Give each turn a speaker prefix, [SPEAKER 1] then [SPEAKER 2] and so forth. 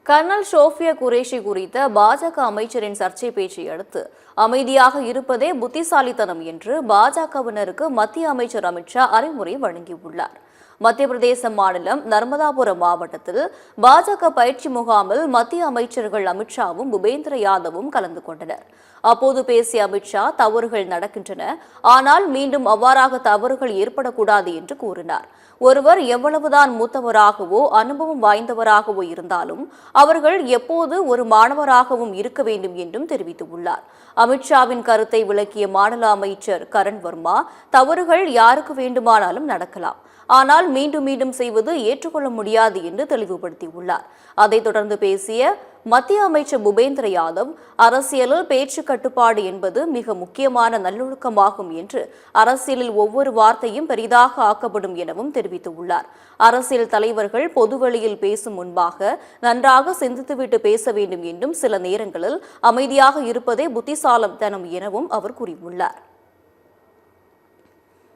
[SPEAKER 1] Kernel Shofia Qureshi குறித்த பாஜக அமைச்சரின் சர்ச்சை பேச்சை அடுத்து அமைதியாக இருப்பதே புத்திசாலித்தனம் என்று பாஜகவினருக்கு மத்திய அமைச்சர் அமித்ஷா அறிவுரை வழங்கியுள்ளார். மத்திய பிரதேச மாநிலம் நர்மதாபுரம் மாவட்டத்தில் பாஜக பயிற்சி முகாமில் மத்திய அமைச்சர்கள் அமித்ஷாவும் பூபேந்திர யாதவும் கலந்து கொண்டனர். அப்போது பேசிய அமித்ஷா, தவறுகள் நடக்கின்றன, ஆனால் மீண்டும் அவ்வாறாக தவறுகள் ஏற்படக்கூடாது என்று கூறினார். ஒருவர் எவ்வளவுதான் மூத்தவராகவோ அனுபவம் வாய்ந்தவராகவோ இருந்தாலும் அவர்கள் எப்போது ஒரு மாணவராகவும் இருக்க வேண்டும் என்றும் தெரிவித்துள்ளார். அமித்ஷாவின் கருத்தை விளக்கிய மாநில அமைச்சர் கரண் வர்மா, தவறுகள் யாருக்கு வேண்டுமானாலும் நடக்கலாம், ஆனால் மீண்டும் மீண்டும் செய்வது ஏற்றுக்கொள்ள முடியாது என்று தெளிவுபடுத்தியுள்ளார். அதைத் தொடர்ந்து பேசிய மத்திய அமைச்சர் பூபேந்திர யாதவ், அரசியலில் பேச்சு கட்டுப்பாடு என்பது மிக முக்கியமான நல்லொழுக்கமாகும் என்று, அரசியலில் ஒவ்வொரு வார்த்தையும் பெரிதாக ஆக்கப்படும் எனவும் தெரிவித்துள்ளார். அரசியல் தலைவர்கள் பொதுவெளியில் பேசும் முன்பாக நன்றாக சிந்தித்துவிட்டு பேச வேண்டும் என்றும், சில நேரங்களில் அமைதியாக இருப்பதே புத்திசாலித்தனம் எனவும் அவர் கூறியுள்ளார்.